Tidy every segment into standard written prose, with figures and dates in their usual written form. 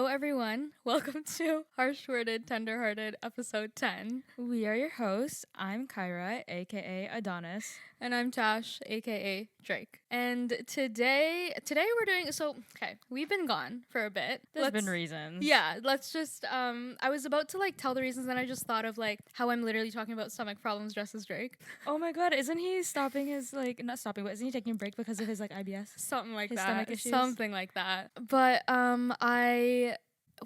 Hello, everyone. Welcome to Harsh Worded, Tenderhearted, episode 10. We are your hosts. I'm Kaira, aka Adonis. And I'm Tash, aka Drake. And today we're doing, we've been gone for a bit. There's been reasons. Yeah, let's just, I was about to, tell the reasons, and I just thought of, how I'm literally talking about stomach problems dressed as Drake. Oh my god, isn't he stopping his, not stopping, but isn't he taking a break because of his, IBS? Something like his that. Stomach issues? Something like that. But,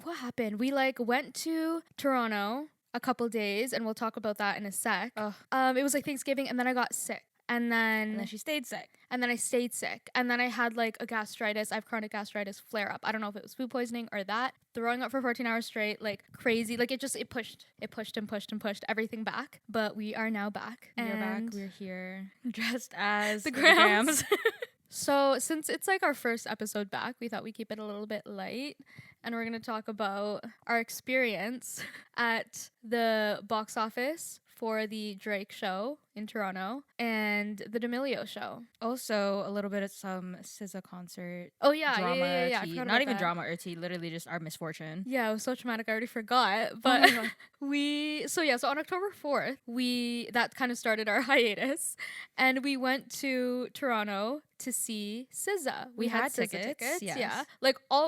what happened? We, went to Toronto a couple days, and we'll talk about that in a sec. Ugh. It was, Thanksgiving, and then I got sick. And then she stayed sick. And then I stayed sick. And then I had a gastritis. I have chronic gastritis flare up. I don't know if it was food poisoning or that. Throwing up for 14 hours straight, crazy. It pushed everything back. But we are now back. We're back. We're here dressed as the Grams. So since it's our first episode back, we thought we'd keep it a little bit light. And we're going to talk about our experience at the box office for the Drake show in Toronto and the D'Amelio show. Also, a little bit of some SZA concert. Oh, yeah. Drama. Yeah. Not even drama or tea, literally just our misfortune. Yeah, it was so traumatic. I already forgot. But so on October 4th, that kind of started our hiatus. And we went to Toronto to see SZA. We had SZA tickets. Yes. Yeah.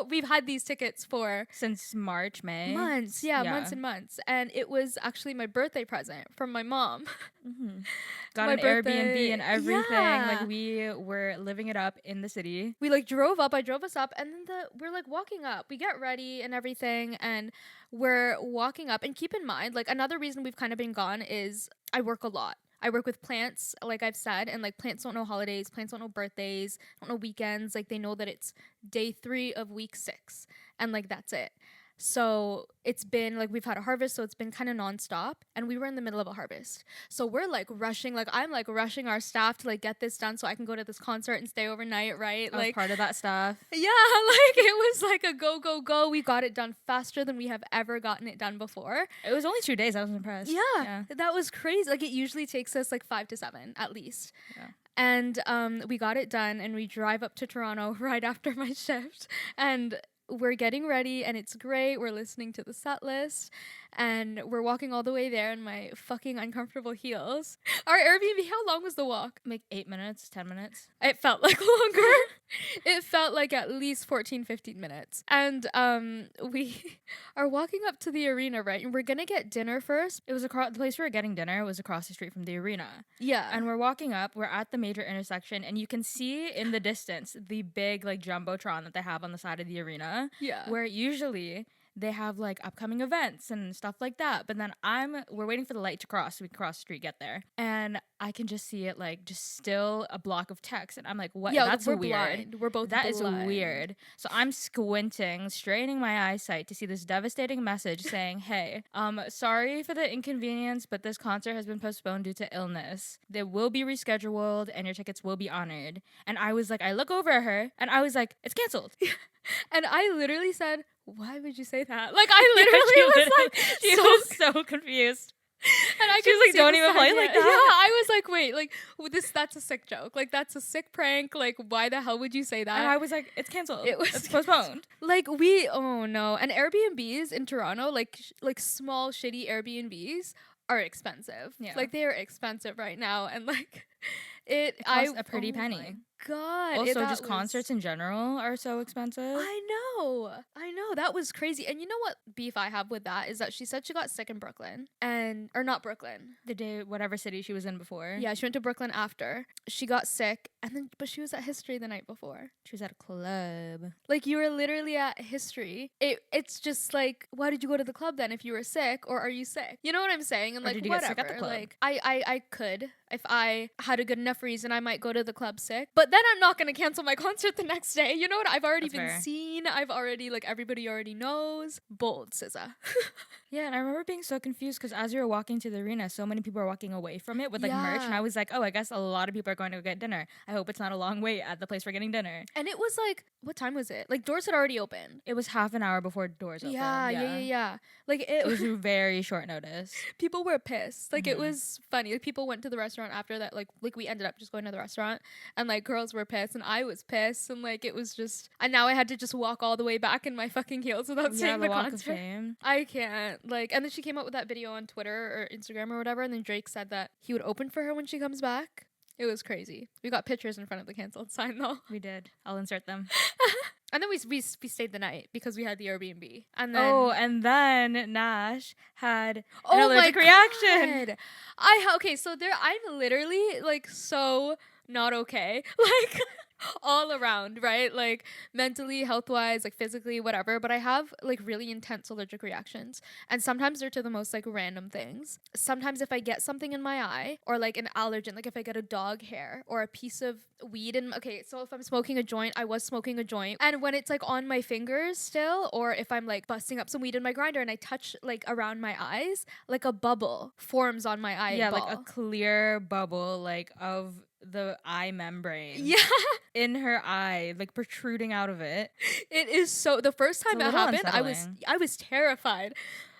We've had these tickets for since March, May. Months. Yeah, months and months. And it was actually my birthday present from my mom. Mm-hmm. Got an Airbnb and everything. Yeah. We were living it up in the city. We drove up. I drove us up, and then we're walking up. We get ready and everything, and we're walking up. And keep in mind, another reason we've kind of been gone is I work a lot. I work with plants, like I've said, and plants don't know holidays, plants don't know birthdays, don't know weekends. They know that it's day 3 of week 6, and that's it. So it's been we've had a harvest, so it's been kind of nonstop, and we were in the middle of a harvest. So we're rushing, I'm rushing our staff to get this done so I can go to this concert and stay overnight, right? I was part of that stuff. Yeah, it was a go, go, go. We got it done faster than we have ever gotten it done before. It was only 2 days. I was impressed. Yeah. That was crazy. It usually takes us 5 to 7 at least. Yeah. And we got it done, and we drive up to Toronto right after my shift, and we're getting ready, and it's great. We're listening to the set list, and we're walking all the way there in my fucking uncomfortable heels. Our Airbnb, how long was the walk? 8 minutes, 10 minutes. It felt longer. It felt at least 14, 15 minutes. And we are walking up to the arena, right? And we're going to get dinner first. It was the place we were getting dinner was across the street from the arena. Yeah. And we're walking up. We're at the major intersection, and you can see in the distance the big jumbotron that they have on the side of the arena. Yeah. Where usually they have upcoming events and stuff like that. But then we're waiting for the light to cross so we can cross the street, get there. And I can just see it just still a block of text. And I'm like, what? Yeah, that's we're weird. Blind. We're both That blind. is weird. So I'm squinting, straining my eyesight to see this devastating message saying, hey, sorry for the inconvenience, but this concert has been postponed due to illness. They will be rescheduled and your tickets will be honored. And I was I look over at her and I was like, it's canceled. And I literally said, why would you say that? I literally she was so confused. And I she was don't even play like that. Yeah, I was wait, that's a sick joke. That's a sick prank. Why the hell would you say that? And I was like, it's canceled. It's postponed. Oh no. And Airbnbs in Toronto, small shitty Airbnbs are expensive. Yeah. They are expensive right now, and it costs a pretty penny. My God. Also, just concerts in general are so expensive. I know. That was crazy. And you know what beef I have with that is that she said she got sick in Brooklyn. Or not Brooklyn. The day, whatever city she was in before. Yeah, she went to Brooklyn after. She got sick, but she was at History the night before. She was at a club. You were literally at History. It's just why did you go to the club then if you were sick, or are you sick? You know what I'm saying? And or did you whatever. Get sick at the club? I could. If I had a good enough reason, I might go to the club sick. But then I'm not going to cancel my concert the next day. You know what? I've already been seen. I've already, everybody already knows. Bold, SZA. Yeah, and I remember being so confused because as we were walking to the arena, so many people were walking away from it with merch. And I was like, oh, I guess a lot of people are going to go get dinner. I hope it's not a long wait at the place we're getting dinner. And it was what time was it? Doors had already opened. It was half an hour before doors opened. Yeah. It was very short notice. People were pissed. It was funny. People went to the restaurant after that. We ended up just going to the restaurant, and girls girls were pissed and I was pissed, and like it was just, and now I had to just walk all the way back in my fucking heels without seeing the walk concert. of fame. I can't, like, and then she came out with that video on Twitter or Instagram or whatever, and then Drake said that he would open for her when she comes back. It was crazy. We got pictures in front of the canceled sign though. We did. I'll insert them. And then we stayed the night because we had the Airbnb. And then and then Nash had an oh allergic my reaction. God. Okay, so I'm literally like so not okay. Like all around, right? Like mentally, health-wise, like physically, whatever. But I have like really intense allergic reactions. And sometimes they're to the most like random things. Sometimes if I get something in my eye or like an allergen, like if I get a dog hair or a piece of weed in, okay, so if I'm smoking a joint, I was smoking a joint. And when it's like on my fingers still, or if I'm like busting up some weed in my grinder and I touch like around my eyes, like a bubble forms on my eyeball. Yeah, like a clear bubble like of the eye membrane. Yeah. In her eye, like protruding out of it. It is so, the first time it happened, I was terrified.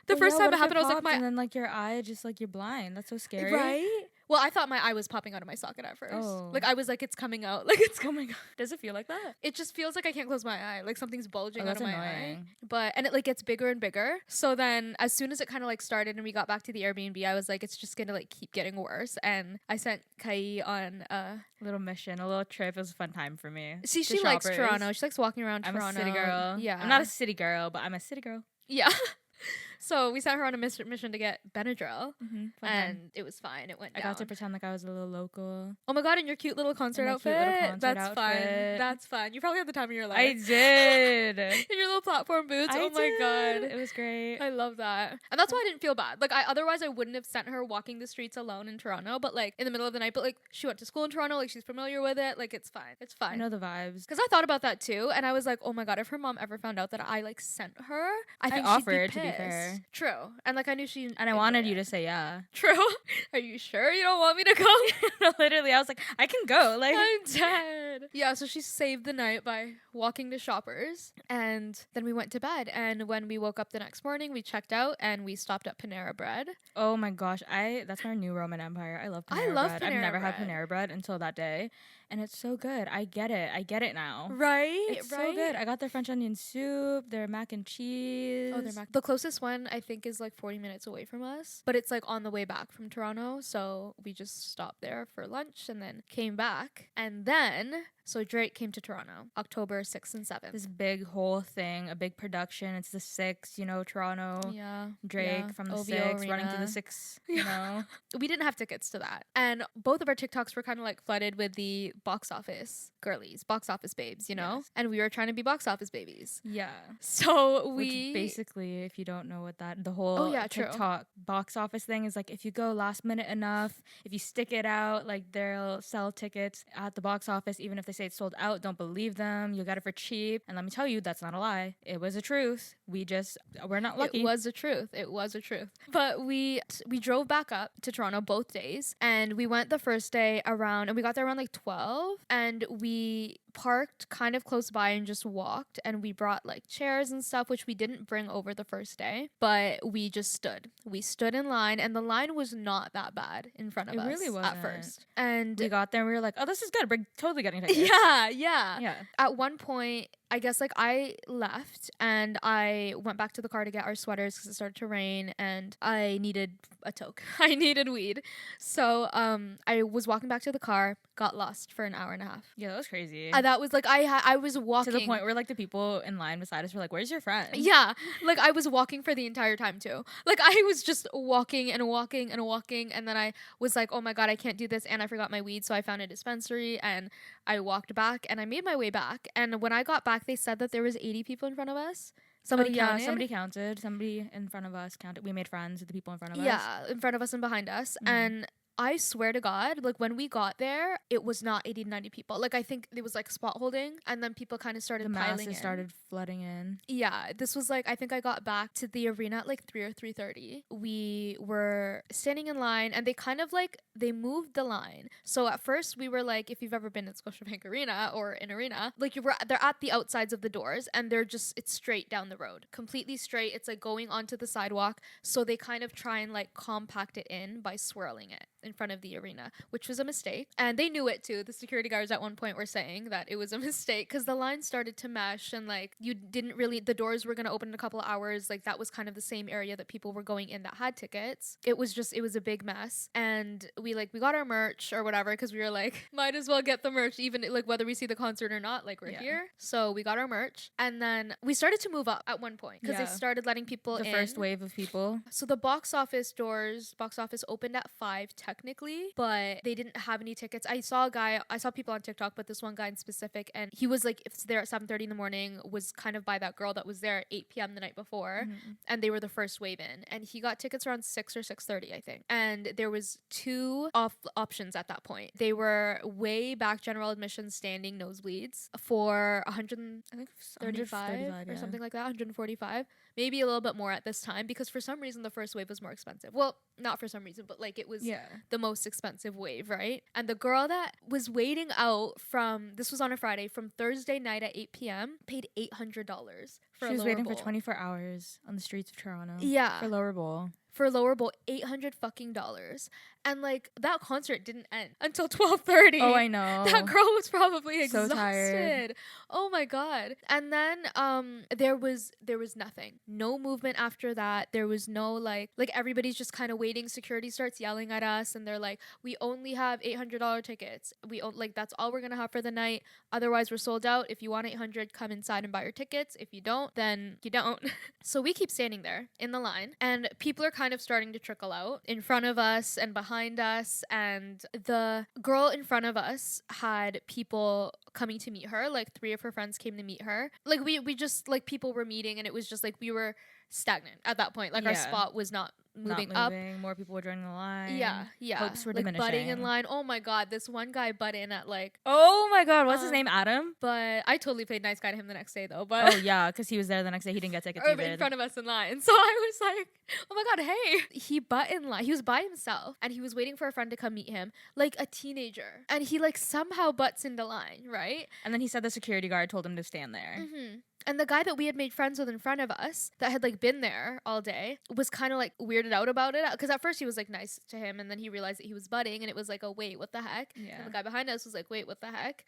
The first time it happened, I was like, and then like your eye, just like you're blind. That's so scary. Right? Well, I thought my eye was popping out of my socket at first. Oh. Like I was like, it's coming out. Like it's coming out. Does it feel like that? It just feels like I can't close my eye. Like something's bulging out of my eye. Annoying. And it like gets bigger and bigger. So then as soon as it kind of like started and we got back to the Airbnb, I was like, it's just gonna like keep getting worse. And I sent Kai on a little mission, a little trip. It was a fun time for me. She likes Toronto. She likes walking around Toronto. I'm a city girl. Yeah. I'm not a city girl, but I'm a city girl. Yeah. So we sent her on a mission to get Benadryl, and it was fine. It went down. I got to pretend like I was a little local. Oh my God, in your cute little concert outfit? That's fine. That's fine. You probably had the time of your life. I did. In your little platform boots. Oh my God. It was great. I love that. And that's why I didn't feel bad. Like otherwise I wouldn't have sent her walking the streets alone in Toronto, but like in the middle of the night, but like she went to school in Toronto, like she's familiar with it. Like it's fine. It's fine. I know the vibes. Because I thought about that too, and I was like, oh my God, if her mom ever found out that I like sent her, I think offered, she'd be to be fair. True. And like I knew she, and I wanted you to say yeah. True. Are you sure you don't want me to go? Literally, I was like, I can go. Like I'm dead. Yeah, so she saved the night by walking to Shoppers, and then we went to bed. And when we woke up the next morning, we checked out and we stopped at Panera Bread. Oh my gosh, that's my new Roman Empire. I love Panera Bread. I've never had Panera Bread until that day. And it's so good. I get it now. Right? It's so good. I got their French onion soup, their mac and cheese. Oh, the closest one I think is like 40 minutes away from us, but it's like on the way back from Toronto. So we just stopped there for lunch and then came back. And then, so Drake came to Toronto, October 6th and 7th. This big whole thing, a big production. It's the 6th, Toronto. Yeah. Drake from the OVO 6th, Arena. running through the 6th, We didn't have tickets to that. And both of our TikToks were kind of like flooded with the box office girlies, box office babes, Yes. And we were trying to be box office babies. Yeah. So Which basically, if you don't know what the whole TikTok box office thing is, like if you go last minute enough, if you stick it out, like they'll sell tickets at the box office, even if they say it's sold out, don't believe them. You got it for cheap. And let me tell you, that's not a lie. It was a truth. We're not lucky. It was a truth. But we drove back up to Toronto both days, and we went the first day and we got there around like 12, and we parked kind of close by and just walked, and we brought like chairs and stuff, which we didn't bring over the first day, but we just stood. We stood in line, and the line was not that bad in front of us. It really wasn't. At first. And we got there and we were like, oh, this is good. We're totally getting tickets. Yeah. At one point, I guess like I left and I went back to the car to get our sweaters because it started to rain and I needed a toke. I needed weed. So I was walking back to the car, got lost for an hour and a half. Yeah, that was crazy. That was like I was walking to the point where like the people in line beside us were like, where's your friend? Yeah, like I was walking for the entire time too. Like I was just walking and walking and walking, and then I was like, oh my God, I can't do this, and I forgot my weed, so I found a dispensary and I walked back and I made my way back. And when I got back, they said that there was 80 people in front of us. Somebody counted. Somebody counted. Somebody in front of us counted. We made friends with the people in front of us. Yeah, in front of us and behind us. Mm-hmm. And I swear to God, like when we got there, it was not 80 to 90 people. Like I think it was like spot holding, and then people kind of started piling in. The masses started flooding in. Yeah, this was like, I think I got back to the arena at like 3 or 3:30. We were standing in line, and they kind of like, they moved the line. So at first we were like, if you've ever been at Scotiabank Arena or in arena, like they're at the outsides of the doors, and it's straight down the road, completely straight. It's like going onto the sidewalk. So they kind of try and like compact it in by swirling it in front of the arena, which was a mistake. And they knew it too. The security guards at one point were saying that it was a mistake because the line started to mesh and like you didn't really, the doors were going to open in a couple of hours. Like that was kind of the same area that people were going in that had tickets. It was a big mess. And we got our merch or whatever because we were like, might as well get the merch even like whether we see the concert or not, like we're here. So we got our merch and then we started to move up at one point because they started letting people in. The first wave of people. So the box office opened at 5 technically, but they didn't have any tickets. I saw people on TikTok, but this one guy in specific, and he was like, if it's there at 7:30 in the morning, was kind of by that girl that was there at 8 p.m. the night before, and they were the first wave in, and he got tickets around 6 or 6:30, I think. And there was 2 options at that point. They were way back general admission standing nosebleeds for 135 or something like that, 145. Maybe a little bit more at this time because for some reason the first wave was more expensive. Well, not for some reason, but like it was the most expensive wave, right? And the girl that was waiting out this was on a Friday, from Thursday night at 8 p.m. paid $800 for a lower bowl. She was waiting for 24 hours on the streets of Toronto. Yeah. For lower bowl. For lower bowl, $800. And like that concert didn't end until 12:30. Oh, I know. That girl was probably exhausted. So tired. Oh my god. And then there was nothing. No movement after that. There was no like everybody's just kind of waiting. Security starts yelling at us and they're like, we only have $800 tickets. That's all we're gonna have for the night. Otherwise we're sold out. If you want 800, come inside and buy your tickets. If you don't, then you don't. So we keep standing there in the line and people are kind of starting to trickle out in front of us and behind us, and the girl in front of us had people coming to meet her. Like 3 of her friends came to meet her. Like we just like people were meeting and it was just like we were stagnant at that point. Like our spot was not moving up. More people were joining the line. Yeah. Hopes were like diminishing. butting in line. Oh my god, this one guy butt in at like, oh my god, what's his name? Adam? But I totally played nice guy to him the next day though. But oh yeah, because he was there the next day. He didn't get tickets either. In front of us in line. So I was like, oh my god, hey. He butt in line. He was by himself and he was waiting for a friend to come meet him, like a teenager. And he like somehow butts into line, right? And then he said the security guard told him to stand there. And the guy that we had made friends with in front of us that had like been there all day was kind of like weirded out about it because at first he was like nice to him and then he realized that he was butting and it was like, oh wait, what the heck? And the guy behind us was like, wait, what the heck?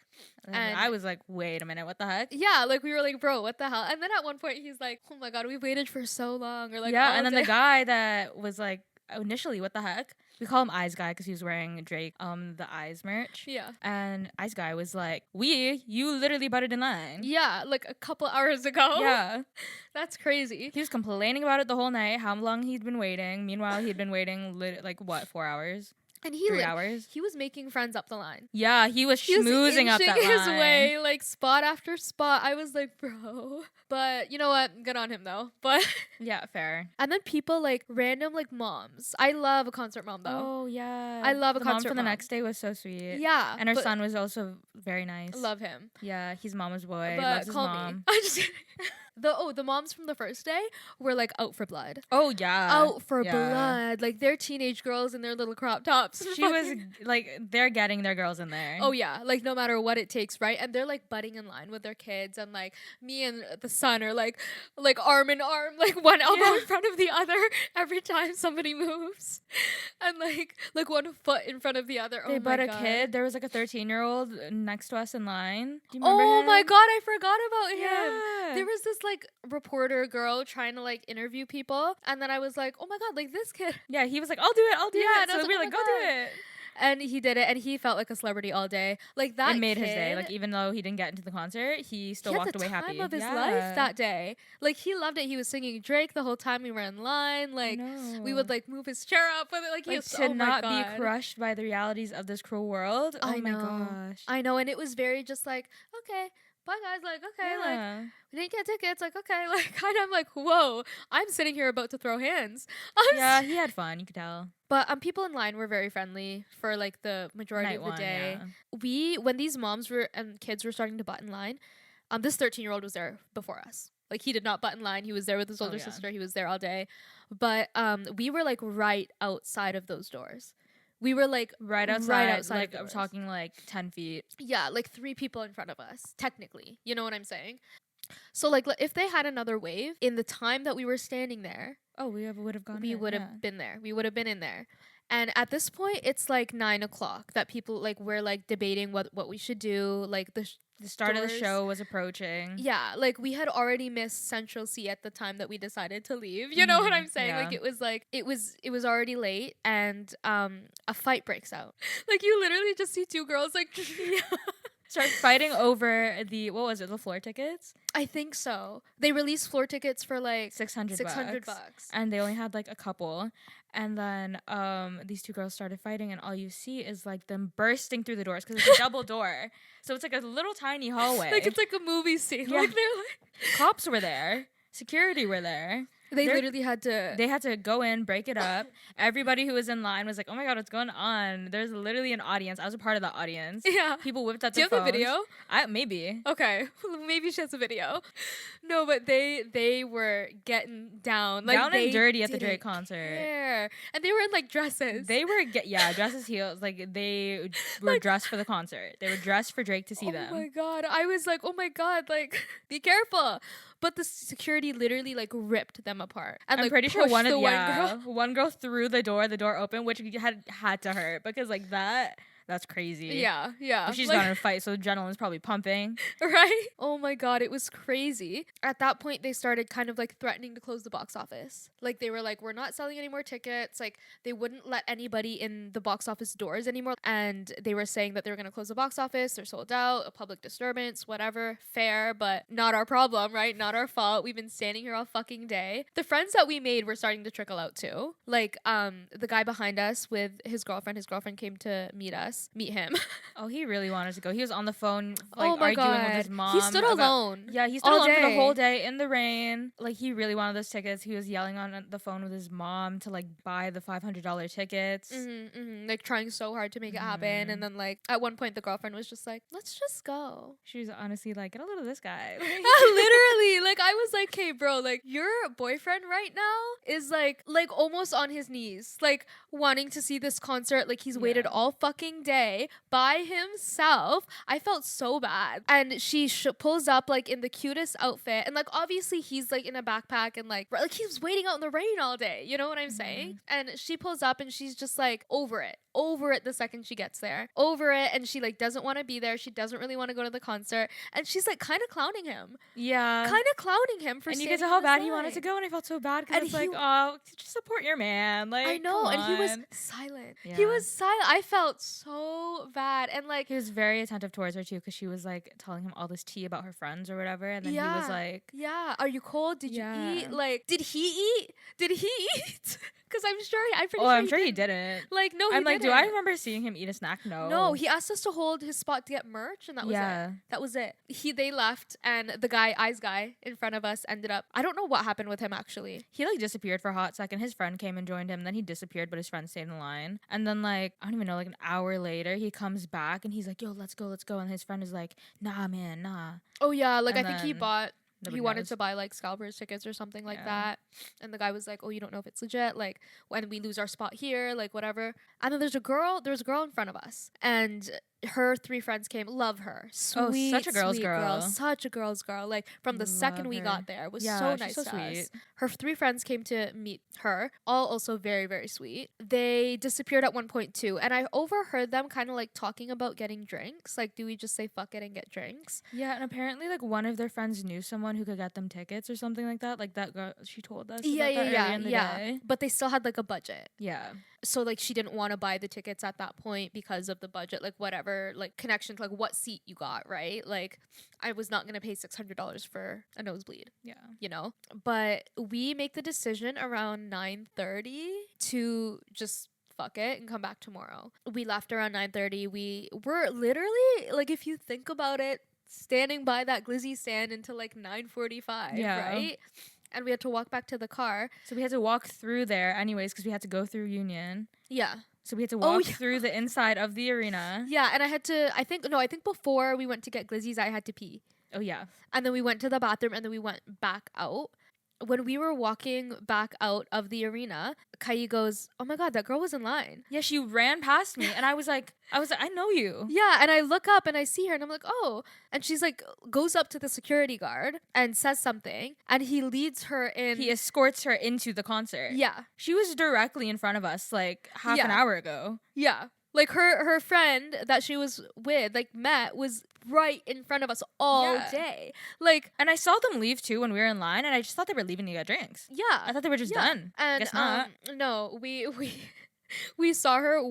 And I was like, wait a minute, what the heck? Yeah, like we were like, bro, what the hell? And then at one point he's like, oh my god, we've waited for so long, or like, and then the guy that was like, initially, what the heck? We call him Eyes Guy because he was wearing Drake, the Eyes merch. Yeah. And Eyes Guy was like, you literally butted in line. Yeah, like a couple hours ago. Yeah. That's crazy. He was complaining about it the whole night, how long he'd been waiting. Meanwhile, he'd been waiting 4 hours? And 3 hours. He was making friends up the line. Yeah, he was schmoozing up that line. His way, like spot after spot. I was like, bro. But you know what? Good on him though. But yeah, fair. And then people like random like moms. I love a concert mom though. Oh yeah. I love a concert mom. mom. The next day was so sweet. Yeah. And her son was also very nice. Love him. Yeah, he's mama's boy. But loves his call mom. me. I'm just kidding. The moms from the first day were like out for blood. Oh yeah. Out for blood. Like they're teenage girls in their little crop tops. She was like, they're getting their girls in there. Oh yeah. Like no matter what it takes, right? And they're like butting in line with their kids, and like me and the son are like arm in arm, like one elbow in front of the other every time somebody moves. And like one foot in front of the other. They butt a kid. There was like a 13-year-old next to us in line. Do you remember him? My god, I forgot about him. Yeah. There was this like reporter girl trying to like interview people, and then I was like, oh my god, like this kid. Yeah, he was like, I'll do it. And so we were like, go do it. And he did it, and he felt like a celebrity all day. Like that, it made his day. Like even though he didn't get into the concert, he still walked away happy. He had the time of his life that day. Like he loved it. He was singing Drake the whole time we were in line. Like we would like move his chair up with it. Like he was to not be crushed by the realities of this cruel world. Oh my gosh, I know. And it was very just like, okay, bye guys. Like okay, like we didn't get tickets. Like okay, like kind of like, whoa, I'm sitting here about to throw hands. Yeah, he had fun. You could tell. But people in line were very friendly for like the majority of the day. Yeah. When these moms were and kids were starting to butt in line, this 13-year-old was there before us. Like he did not butt in line. He was there with his older sister. He was there all day. But we were like right outside of those doors. We were like right outside like I'm talking like 10 feet. Yeah, like 3 people in front of us, technically. You know what I'm saying? So like if they had another wave in the time that we were standing there, we would have gone. We would have been there. We would have been in there. And at this point, it's like 9 o'clock that people like we're like debating what we should do. Like The start of the doors- show was approaching. Yeah, like we had already missed Central C at the time that we decided to leave. You know what I'm saying? Yeah. Like it was already late, and a fight breaks out. Like you literally just see two girls like Start fighting over the floor tickets? I think so. They released floor tickets for like 600 bucks. And they only had like a couple. And then these two girls started fighting, and all you see is like them bursting through the doors because it's a double door. So it's like a little tiny hallway. Like it's like a movie scene. Yeah. Like they're like Cops were there. Security were there. they literally had to They had to go in, break it up. Everybody who was in line was like, "Oh my god, what's going on?" There's literally an audience. I was a part of the audience. Yeah. People whipped out Do their you have phones. the video? Maybe. Okay. Maybe she has a video. No, but they were getting down. Like Down they and dirty at the didn't Drake concert. care. And they were in like dresses. They were dresses, heels. Like they were dressed for the concert. They were dressed for Drake to see them. Oh my god. I was like, oh my god, like be careful. But the security literally like ripped them apart. And I'm like pretty sure pushed one of the one girl through the door opened, which had to hurt because like that's crazy. Yeah, yeah. But she's like, got in a fight, so adrenaline's probably pumping. right? Oh my god, it was crazy. At that point, they started kind of like threatening to close the box office. Like they were like, we're not selling any more tickets. Like they wouldn't let anybody in the box office doors anymore. And they were saying that they were going to close the box office. They're sold out, a public disturbance, whatever. Fair, but not our problem, right? Not our fault. We've been standing here all fucking day. The friends that we made were starting to trickle out too. Like the guy behind us with his girlfriend came to meet him. Oh, he really wanted to go. He was on the phone, like Oh my arguing with god. his mom. He stood alone. Yeah, he stood all alone for the day. whole day in the rain. Like he really wanted those tickets. He was yelling on the phone with his mom to like buy the $500 tickets. Like trying so hard to make it happen, and then like at one point the girlfriend was just like, let's just go. She was honestly like, get a load of this guy. Literally, like I was like, hey bro, like your boyfriend right now is like almost on his knees, like wanting to see this concert. Like he's waited all fucking day by himself. I felt so bad. And she pulls up like in the cutest outfit, and like obviously he's like in a backpack, and like he's waiting out in the rain all day, you know what I'm saying? And she pulls up and she's just like over it the second she gets there, over it, and she like doesn't want to be there. She doesn't really want to go to the concert, and she's like kind of clowning him for and you standing get to how on the bad he side. wanted to go, and I felt so bad because And it's like, oh, just support your man. Like I know, come and he was on. silent. Yeah. He was silent. I felt so bad, and like He was very attentive towards her too, because she was like telling him all this tea about her friends or whatever, and then he was like, yeah, are you cold? Did you Yeah. eat? Like, did he eat? Because I'm sure I'm sure he didn't. Like, no, I'm he like, didn't. do I remember seeing him eat a snack? No. No, he asked us to hold his spot to get merch, and that was it. That was it. They left, and the eyes guy in front of us ended up. I don't know what happened with him actually. He like disappeared for a hot second. His friend came and joined him. Then he disappeared, but his friend stayed in line. And then like I don't even know, like an hour later, he comes back and he's like, "Yo, let's go." And his friend is like, "Nah, man, nah." Oh yeah, like And I think he then bought. nobody He wanted knows. to buy like scalpers tickets or something like Yeah. that, and the guy was like, "Oh, you don't know if it's legit. Like when we lose our spot here, like whatever." And then there's a girl in front of us, and her 3 friends came. Love her, sweet, such a girl's sweet girl. Such a girl's girl. Like from the second Love we her. got there, was Yeah, so she's nice so to sweet. us. Her 3 friends came to meet her, all also very, very sweet. They disappeared at one point too, and I overheard them kind of like talking about getting drinks. Like, do we just say fuck it and get drinks? Yeah, and apparently like one of their friends knew someone who could get them tickets or something like that. Like that girl, she told us. about that earlier in the day. But they still had like a budget. Yeah. So like she didn't want to buy the tickets at that point because of the budget, like whatever, like connection to like what seat you got, right? Like I was not gonna pay $600 for a nosebleed, Yeah. you know. But we make the decision around 9:30 to just fuck it and come back tomorrow. We left around 9:30. We were literally like, if you think about it, standing by that glizzy stand until like 9:45, Yeah. right? And we had to walk back to the car. So we had to walk through there anyways because we had to go through Union. Yeah. So we had to Oh, walk yeah. through the inside of the arena. Yeah, and I think before we went to get glizzies, I had to pee. Oh yeah. And then we went to the bathroom, and then we went back out. when we were walking back out of the arena, Kai goes, "Oh my god, that girl was in line." Yeah, she ran past me, and I was like, I know you. Yeah, and I look up and I see her and I'm like, "Oh." And she's like goes up to the security guard and says something and he leads her in. He escorts her into the concert. Yeah. She was directly in front of us like half an hour ago. Yeah. Like her friend that she was with, like met, was right in front of us all day. Like, and I saw them leave too when we were in line, and I just thought they were leaving to get drinks. Yeah. I thought they were just done. And guess not. No, we saw her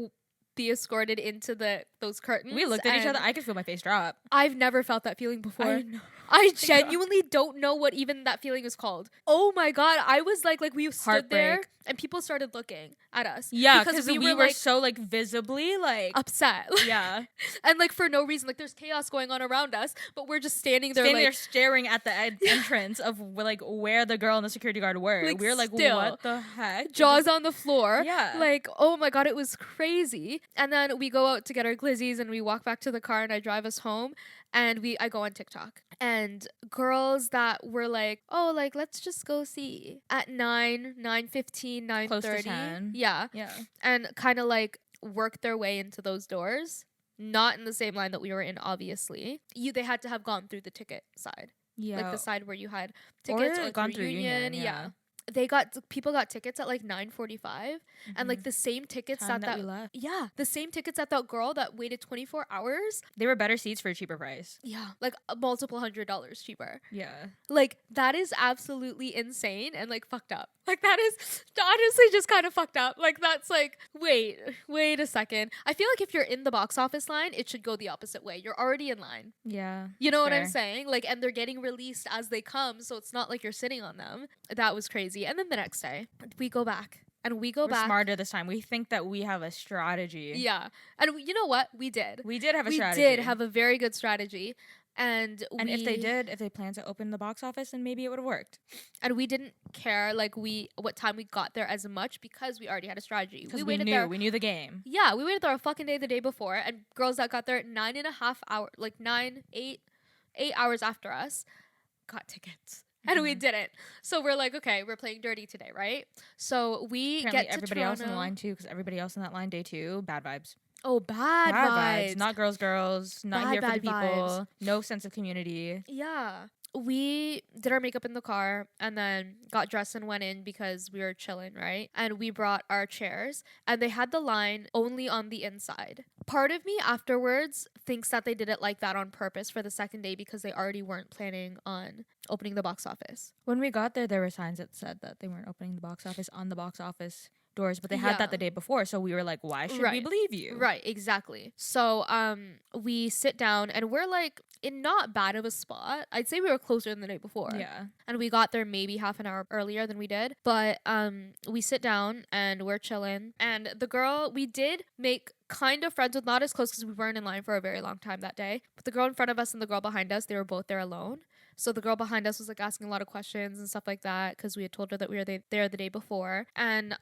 be escorted into those curtains. We looked at each other. I could feel my face drop. I've never felt that feeling before. I know. I genuinely don't know what even that feeling is called. Oh my god, I was like we stood there and people started looking at us. Yeah, because we were like, so like visibly like upset. Yeah. And like for no reason, like there's chaos going on around us, but we're just standing there staring at the entrance of like where the girl and the security guard were. Like, we were like, what the heck? Jaws on the floor. Yeah. Like, oh my god, it was crazy. And then we go out to get our glizzies and we walk back to the car and I drive us home. And I go on TikTok and girls that were like, oh, like, let's just go see at 9:15, 9:30. Close to 10. Yeah. And kind of like work their way into those doors. Not in the same line that we were in, obviously. They had to have gone through the ticket side. Yeah. Like the side where you had tickets or gone through Union. Yeah. People got tickets at like 9:45 and like the same tickets that the same tickets that girl that waited 24 hours. They were better seats for a cheaper price. Yeah, like multiple $100s cheaper. Yeah, like that is absolutely insane and like fucked up. Like that is honestly just kind of fucked up. Like that's like wait a second. I feel like if you're in the box office line, it should go the opposite way. You're already in line. Yeah, you know what I'm saying? Like, and they're getting released as they come, so it's not like you're sitting on them. That was crazy. And then the next day, we go back. And we're smarter this time. We think that we have a strategy. Yeah. And you know what? We did. We did have a strategy. We did have a very good strategy. And if they planned to open the box office, then maybe it would have worked. And we didn't care what time we got there as much because we already had a strategy. We knew the game. Yeah, we waited there a fucking day the day before, and girls that got there 9.5 hours, like 8 hours after us, got tickets. And we didn't. So we're like, okay, we're playing dirty today, right? So we get to everybody else in the line too, because everybody else in that line day 2, bad vibes. Oh, bad vibes. Not girls, not bad, here for the people. Vibes. No sense of community. Yeah. We did our makeup in the car and then got dressed and went in because we were chilling, right? And we brought our chairs and they had the line only on the inside. Part of me afterwards thinks that they did it like that on purpose for the second day because they already weren't planning on opening the box office. When we got there were signs that said that they weren't opening the box office on the box office doors, but they had that the day before, so we were like, why should we believe you? Right, exactly. So we sit down and we're like in not bad of a spot. I'd say we were closer than the day before. Yeah. And we got there maybe half an hour earlier than we did. But we sit down and we're chilling. And the girl, we did make kind of friends with, not as close because we weren't in line for a very long time that day. But the girl in front of us and the girl behind us, they were both there alone. So the girl behind us was like asking a lot of questions and stuff like that because we had told her that we were there the day before. And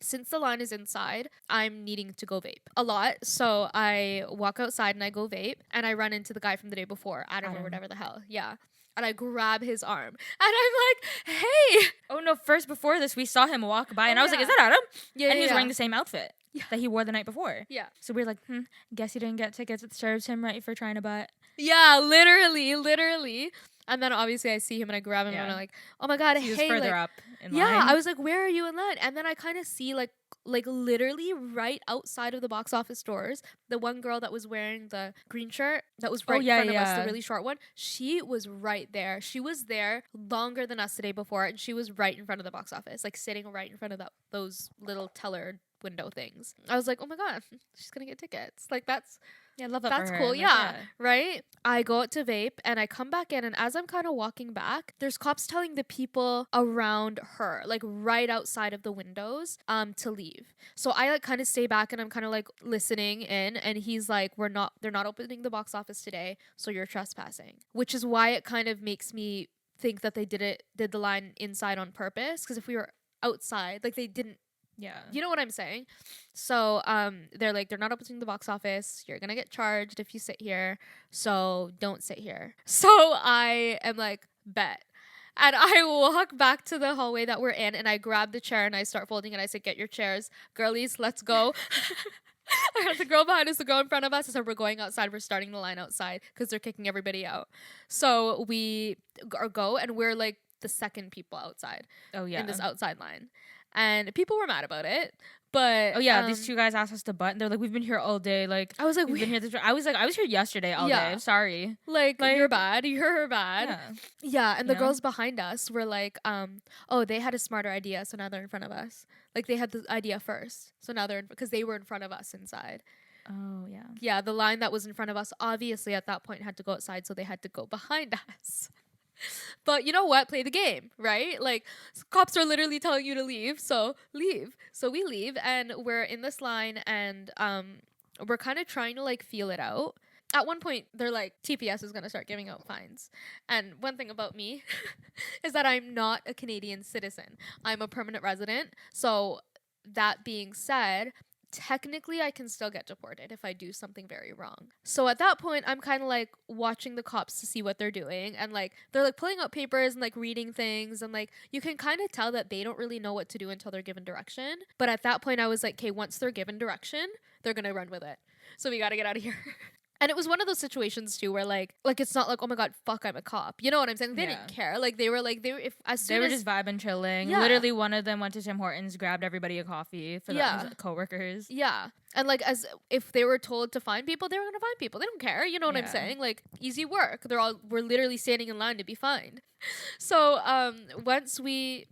since the line is inside, I'm needing to go vape a lot. So I walk outside and I go vape and I run into the guy from the day before, Adam or whatever the hell. Yeah. And I grab his arm and I'm like, hey. Oh no, first before this, we saw him walk by and I was like, is that Adam? Yeah. And he was wearing the same outfit that he wore the night before. Yeah. So we were like, guess he didn't get tickets. It serves him right for trying to butt. Yeah, literally. And then obviously I see him and I grab him and I'm like, oh my God, he was further up in line. Yeah, I was like, where are you in line? And then I kind of see like literally right outside of the box office doors, the one girl that was wearing the green shirt that was right in front of us, the really short one, she was right there. She was there longer than us the day before and she was right in front of the box office, like sitting right in front of those little teller window things. I was like, oh my God, she's gonna get tickets. Like that's... Yeah, I love that. That's for her. cool. Like, yeah, right? I go out to vape and I come back in, and as I'm kind of walking back, there's cops telling the people around her, like right outside of the windows, to leave. So I like kind of stay back and I'm kind of like listening in, and he's like, they're not opening the box office today, so you're trespassing. Which is why it kind of makes me think that they did the line inside on purpose, because if we were outside, like they didn't. Yeah. You know what I'm saying? So they're like, they're not opening the box office. You're going to get charged if you sit here. So don't sit here. So I am like, bet. And I walk back to the hallway that we're in, and I grab the chair and I start folding, and I said, get your chairs, girlies, let's go. I had the girl behind us, the girl in front of us. I said, we're going outside. We're starting the line outside because they're kicking everybody out. So we go, and we're like the second people outside. Oh, yeah. In this outside line. And people were mad about it. But oh yeah, these two guys asked us to butt, and they're like, "We've been here all day." Like I was like, "We've been here." I was here yesterday all day. Sorry. Like you're bad. You're bad. Yeah. Yeah. And the girls behind us were like, oh, they had a smarter idea, so now they're in front of us. Like they had the idea first, so now they're because they were in front of us inside. Oh yeah. Yeah, the line that was in front of us obviously at that point had to go outside, so they had to go behind us. But you know what? Play the game, right? Like cops are literally telling you to leave, so leave. So we leave, and we're in this line, and we're kind of trying to like feel it out. At one point, they're like, TPS is gonna start giving out fines. And one thing about me is that I'm not a Canadian citizen. I'm a permanent resident. So that being said, technically I can still get deported if I do something very wrong. So at that point, I'm kind of like watching the cops to see what they're doing, and like they're like pulling out papers and like reading things, and like you can kind of tell that they don't really know what to do until they're given direction. But at that point I was like, okay, once they're given direction, they're gonna run with it. So we gotta get out of here. And it was one of those situations too where like it's not like, oh my god, fuck, I'm a cop. You know what I'm saying? They didn't care. Like they were just vibing, chilling. Yeah. Literally, one of them went to Tim Hortons, grabbed everybody a coffee for his coworkers. Yeah. And like as if they were told to find people, they were gonna find people. They don't care. You know what I'm saying? Like easy work. We're literally standing in line to be fined. So once we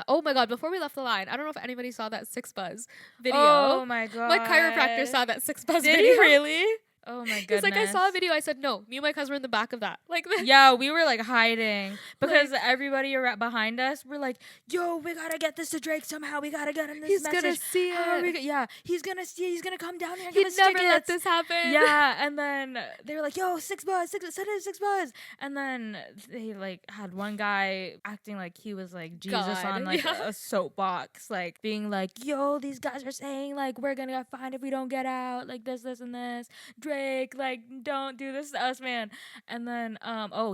oh my god, before we left the line, I don't know if anybody saw that Six Buzz video. Oh my god. My chiropractor saw that Six Buzz video. Did he really? Oh my goodness. He's like, I saw a video. I said, no, me and my cousin were in the back of that. Like, yeah, we were like hiding because like, everybody behind us were like, yo, we gotta get this to Drake somehow. We gotta get him this message. He's gonna see it. Yeah, he's gonna see it. He's gonna come down here and give us tickets. He'd never let this happen. Yeah, and then they were like, yo, Six Buzz. And then they like had one guy acting like he was like Jesus on like a soapbox, like being like, yo, these guys are saying like we're gonna get fined if we don't get out, like this, and this. Drake, like, don't do this to us, man. And then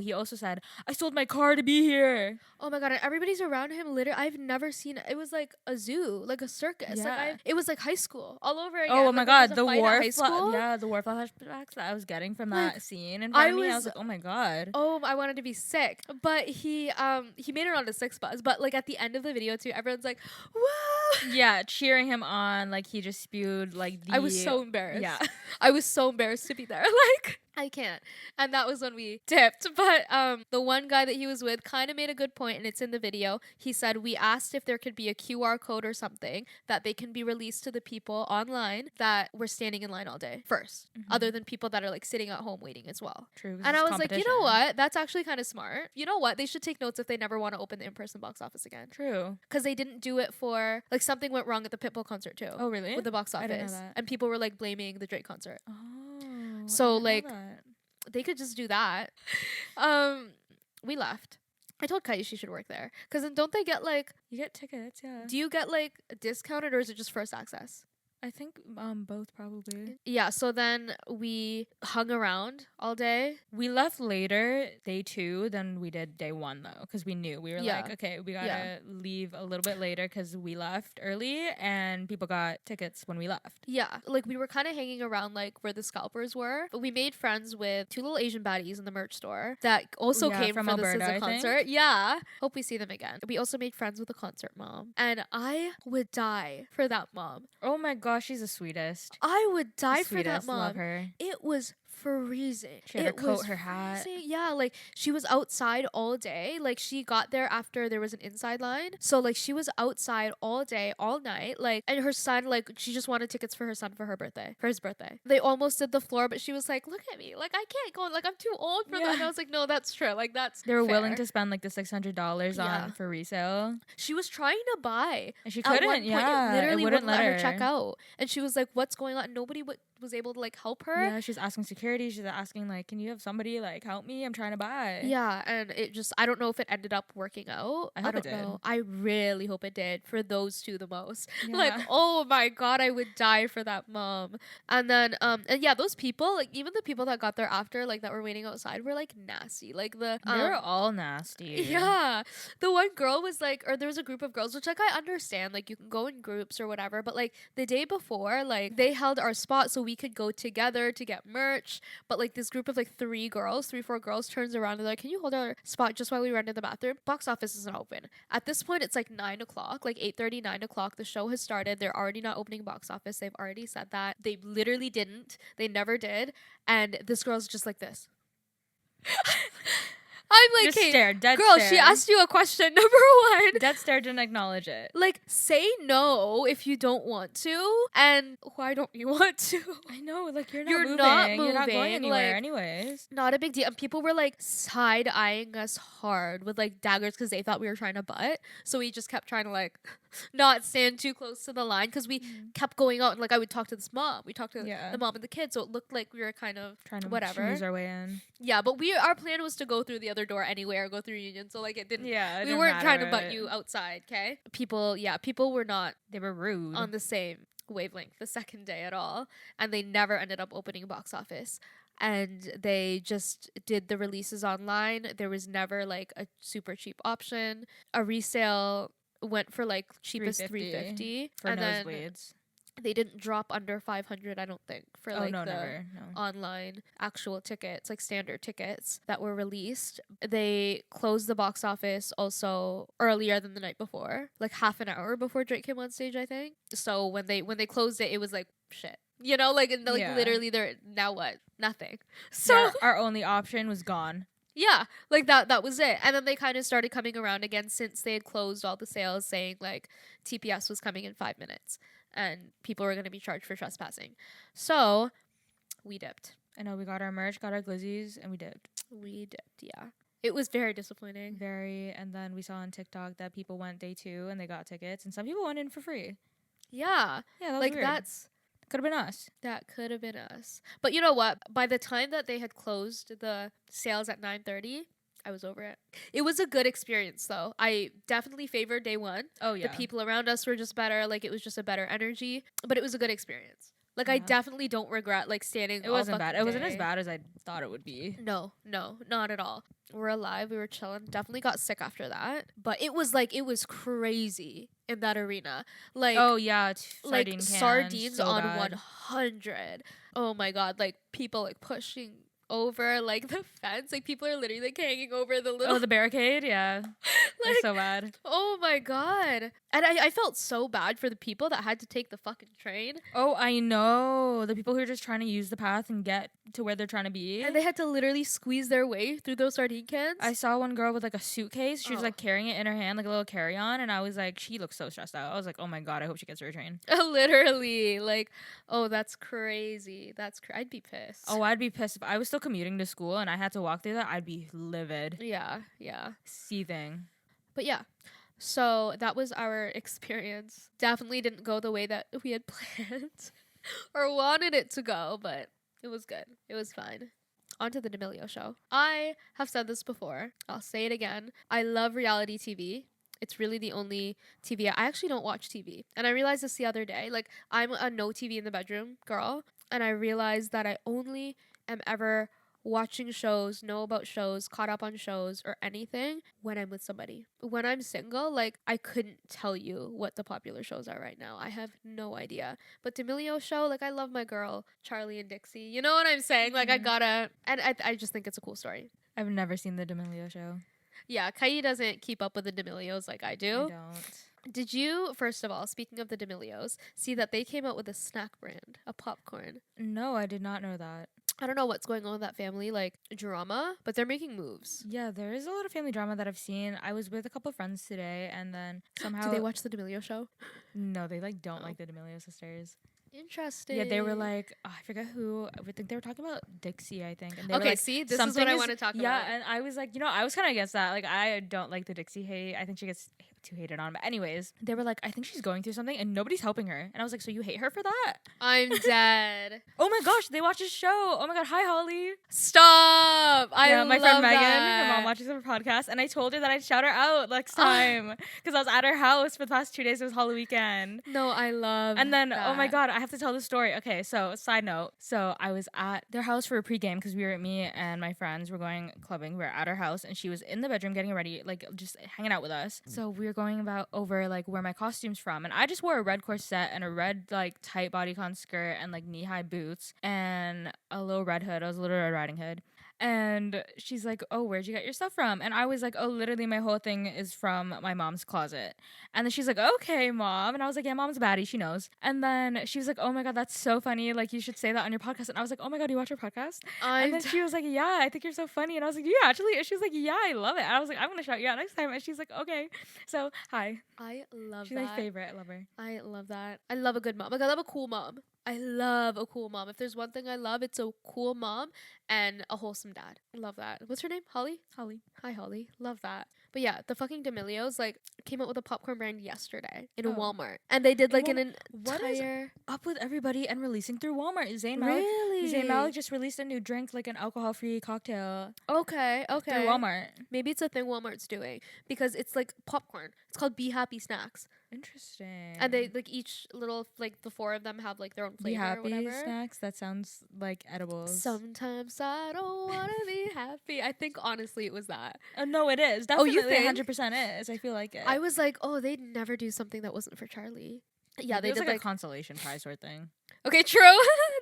he also said, I sold my car to be here. Oh my god, and everybody's around him. Literally, I've never seen it. Was like a zoo, like a circus. Yeah. Like it was like high school all over again. Oh like, my god, the war the war flashbacks that I was getting from that scene in front of me. I was like, oh my god. Oh, I wanted to be sick. But he made it onto Six Buzz. But like at the end of the video too, everyone's like, whoa. Yeah, cheering him on like he just spewed like I was so embarrassed. Yeah. I was so embarrassed to be there. Like I can't. And that was when we tipped. But the one guy that he was with kind of made a good point, and it's in the video. He said, we asked if there could be a QR code or something that they can be released to the people online that were standing in line all day first, other than people that are like sitting at home waiting as well. True. And I was like, you know what? That's actually kind of smart. You know what? They should take notes if they never want to open the in-person box office again. True. Because they didn't do it for, like, something went wrong at the Pitbull concert too. Oh, really? With the box office. I didn't know that. And people were like blaming the Drake concert. Oh. So like they could just do that. We left. I told Kai she should work there, because then don't they get like, you get tickets? Yeah. Do you get like discounted, or is it just first access? I think both probably. Yeah, so then we hung around all day. We left later, day 2, than we did day 1 though, because we knew. We were like, okay, we gotta leave a little bit later because we left early and people got tickets when we left. Yeah, like we were kind of hanging around like where the scalpers were, but we made friends with 2 little Asian baddies in the merch store that also came from Alberta, the SZA concert. Yeah, hope we see them again. We also made friends with the concert mom, and I would die for that mom. Oh my gosh, she's the sweetest. I would die for that mom. Love her. It was freezing. She had her coat, her hat. Yeah, like she was outside all day. Like she got there after there was an inside line. So like she was outside all day, all night. Like, and her son, like she just wanted tickets for her son for his birthday. They almost did the floor, but she was like, look at me. Like I can't go. Like I'm too old for that. And I was like, no, that's true. Like they were willing to spend like the $600 on for resale. She was trying to buy. And she couldn't. Literally wouldn't let her check out. And she was like, what's going on? Nobody would. was able to like help her. Yeah, she's asking security. She's asking like, can you have somebody like help me? I'm trying to buy. Yeah, and it just, I don't know if it ended up working out. I hope it don't did. know. I really hope it did for those two the most. Yeah. Like, oh my god, I would die for that mom. And then and yeah, those people, like even the people that got there after, like that were waiting outside were like nasty. Like the They're all nasty. yeah. The one girl was like, or there was a group of girls, which like I understand, like you can go in groups or whatever, but like the day before, like they held our spot so we could go together to get merch. But like this group of like 4 girls turns around and they're like, can you hold our spot just while we run to the bathroom? Box office isn't open. At this point, it's like 9 o'clock, like 8:30, 9 o'clock. The show has started. They're already not opening box office. They've already said that. They literally didn't. They never did. And this girl's just like this. I'm like, Just hey, stare, dead girl, stare. she asked you a question. Number one, Dead stare, didn't acknowledge it. like, say no if you don't want to, and why don't you want to? I know, like you're You're moving. not You're not going moving, anywhere, like- anyways. Not a big deal. And people were like side eyeing us hard with like daggers because they thought we were trying to butt. So we just kept trying to like not stand too close to the line because we kept going out and like I would talk to this mom. We talked to Yeah. the mom and the kid, so it looked like we were kind of Trying to whatever. schmooze our way in. Yeah, but our plan was to go through the other door anyway or go through Union. So like it didn't. Yeah, it We didn't weren't trying to matter. butt you outside. Okay. People were not They were rude. on the same wavelength the second day at all, and they never ended up opening box office. And they just did the releases online. There was never like a super cheap option. A resale went for like cheapest $350 for and then nosebleeds. they didn't drop under 500, I don't think, for like the never. No. online actual tickets, like standard tickets that were released. They closed the box office also earlier than the night before, like half an hour before Drake came on stage, I think. So when they closed it, it was like shit. You know, like and like Yeah. literally they're now what? Nothing. So So our only option was gone. yeah, like that was it. And then they kind of started coming around again since they had closed all the sales, saying like TPS was coming in 5 minutes and people were going to be charged for trespassing. So we dipped. I know we got our merch, got our glizzies, and we dipped. Yeah. It was very disappointing. Very. And then we saw on TikTok that people went day 2 and they got tickets, and some people went in for free. Yeah. Yeah, that was Like weird. Could have been us. that could have been us. But you know what? By the time that they had closed the sales at 9:30, I was over it. It was a good experience though. I definitely favored day 1. Oh yeah. The people around us were just better. Like it was just a better energy, but it was a good experience. Like I Yeah. definitely don't regret like standing. It all wasn't bad. fucking It wasn't as day. bad as I thought it would be. No, not at all. We're alive. We were chilling. Definitely got sick after that, but it was crazy in that arena. Like Oh yeah, it's like sardine cans, sardines so on bad. 100. Oh my god! Like people like pushing over like the fence. Like people are literally like hanging over the little. Oh, the barricade, yeah, like, it's so bad. oh my god! And I felt so bad for the people that had to take the fucking train. Oh, I know the people who are just trying to use the path and get to where they're trying to be. And they had to literally squeeze their way through those sardine cans. I saw one girl with like a suitcase. She was Oh. like carrying it in her hand, like a little carry-on, and I was like, she looks so stressed out. I was like, oh my god, I hope she gets her train. Literally, like, oh, that's crazy. I'd be pissed. Oh, I'd be pissed if I was still commuting to school and I had to walk through that. I'd be livid, yeah. seething. But yeah, so that was our experience. Definitely didn't go the way that we had planned or wanted it to go, but it was good. It was fine. On to the D'Amelio show. I have said this before. I'll say it again. I love reality TV. It's really the only TV. I actually don't watch TV. And I realized this the other day. Like, I'm a no TV in the bedroom girl. And I realized that I only am ever watching shows, know about shows, caught up on shows or anything when I'm with somebody. When I'm single, like I couldn't tell you what the popular shows are right now. I have no idea. But D'Amelio show, like I love my girl, Charlie and Dixie. You know what I'm saying? Like I gotta, and I just think it's a cool story. I've never seen the D'Amelio show. Yeah, Kai doesn't keep up with the D'Amelios like I I do. don't. Did you, first of all, speaking of the D'Amelios, see that they came out with a snack brand, a popcorn? No, I did not know that. I don't know what's going on with that family, like drama, but they're making moves. Yeah, there is a lot of family drama that I've seen. I was with a couple of friends today, and then somehow Do they watch the D'Amelio show? no, they like don't Oh. like the D'Amelio sisters. Interesting. Yeah, they were like, I forget who. I think they were talking about Dixie, I think. And they were okay, like, see, this is something what I want to talk yeah, about. and I was like, I was kind of against that. Like, I don't like the Dixie hate. I think she gets too hated on. But anyways, they were like, I think she's going through something and nobody's helping her. And I was like, so you hate her for that? I'm dead. Oh my gosh, they watch a show. Oh my god, hi Holly. Stop. I My love friend Megan, that. her mom watches our podcast, and I told her that I'd shout her out next time because I was at her house for the past 2 days. It was Halloween weekend. No, I love And then, that. oh my god, I have to tell the story. Okay, so side note. So I was at their house for a pregame because me and my friends were going clubbing. We were at her house, and she was in the bedroom getting ready, like just hanging out with us. So we were going over like where my costume's from, and I just wore a red corset and a red like tight bodycon skirt and like knee-high boots and a little red hood. I was a little Red Riding Hood. And she's like, oh, where'd you get your stuff from? And I was like, oh, literally my whole thing is from my mom's closet. And then she's like, okay, mom. And I was like, yeah, mom's a baddie. She knows. And then she was like, oh my God, that's so funny. Like, you should say that on your podcast. And I was like, oh my God, you watch our podcast? And then she was like, yeah, I think you're so funny. And I was like, yeah, actually. And she was like, yeah, I love it. And I was like, I'm going to shout you out next time. And she's like, okay. So, hi. I love She's that. my favorite. I love her. I love that. I love a good mom. Like, I love a cool mom. I love a cool mom. If there's one thing I love, it's a cool mom and a wholesome dad. Love that. What's her name? Holly? Holly. Hi, Holly. Love that. But yeah, the fucking D'Amelios like came out with a popcorn brand yesterday in a Walmart, and they did like an entire. What is up with everybody and releasing through Walmart? Zayn Malik just released a new drink, like an alcohol-free cocktail. Okay. Through Walmart. Maybe it's a thing Walmart's doing because it's like popcorn. It's called Be Happy Snacks. Interesting. And they like each little like the four of them have like their own flavor. Be Happy or whatever. Snacks. That sounds like edibles. Sometimes I don't wanna be happy. I think honestly it was that. No, it is. Definitely, you think? 100% is. I feel like it. I was like, oh, they'd never do something that wasn't for Charlie. Yeah, they did did like a consolation prize sort thing. Okay, true.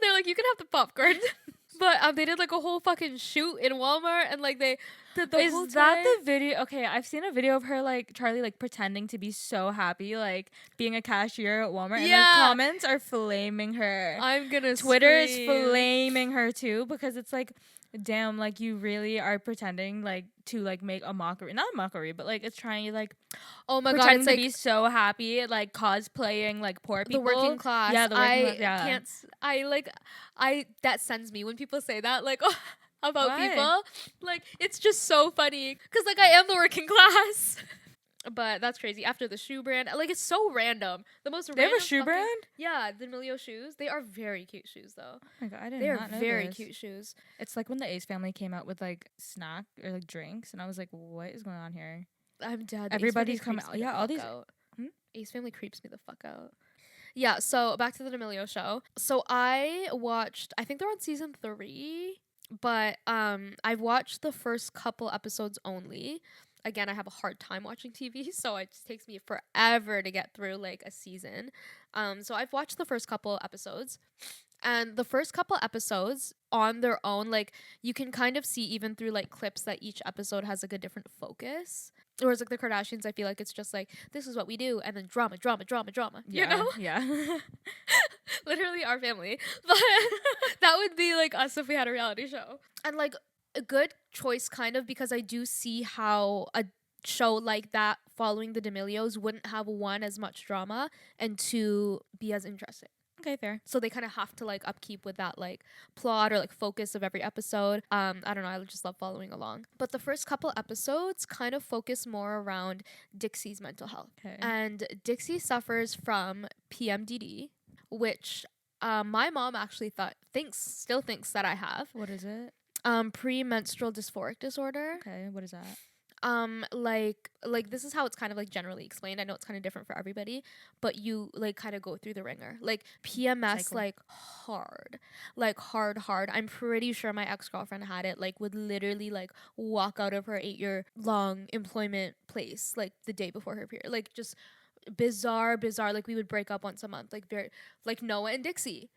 They're like, you can have the popcorn. But they did like a whole fucking shoot in Walmart, and like they did the whole Is that time. the video? Okay, I've seen a video of her like Charlie like pretending to be so happy, like being a cashier at Walmart. Yeah. And the comments are flaming her. I'm gonna Twitter scream. is flaming her too because it's like, damn, like you really are pretending like to like make a mockery, not a mockery, but like it's trying to like, oh my god, pretending it's to like be so happy, like cosplaying like poor people, the working class. Yeah, the working class. Yeah. Can't. I that sends me when people say that like about Why? people. Like it's just so funny because like I am the working class. But that's crazy. After the shoe brand, like it's so random. The most They have random a shoe brand? Yeah, the D'Amelio shoes. They are very cute shoes though. Oh my god, I didn't. They are not know very this. cute shoes. It's like when the Ace family came out with like snack or like drinks, and I was like, what is going on here? I'm dead. Everybody's coming out. Yeah, all these. Ace Family creeps me the fuck out. Yeah, so back to the D'Amelio show. So I watched, I think they're on season 3, but I've watched the first couple episodes only. Again, I have a hard time watching TV, so it just takes me forever to get through like a season. So I've watched the first couple episodes. And the first couple episodes on their own, like you can kind of see even through like clips that each episode has like a different focus. Whereas like the Kardashians, I feel like it's just like, this is what we do, and then drama. Yeah, you know? Yeah. Literally our family. But that would be like us if we had a reality show. And like a good choice kind of, because I do see how a show like that following the D'Amelios wouldn't have, 1, as much drama, and 2, be as interesting. Okay, fair. So they kind of have to like upkeep with that like plot or like focus of every episode. I don't know, I just love following along. But the first couple episodes kind of focus more around Dixie's mental health. Okay. And Dixie suffers from PMDD, which my mom actually still thinks that I have. What is it? Premenstrual dysphoric disorder. Okay, what is that? Like this is how it's kind of like generally explained. I know it's kind of different for everybody, but you like kind of go through the ringer. Like PMS, Cycle. like hard. I'm pretty sure my ex-girlfriend had it, like would literally like walk out of her 8-year-long employment place like the day before her period. Like just bizarre. Like we would break up once a month, like very like Noah and Dixie.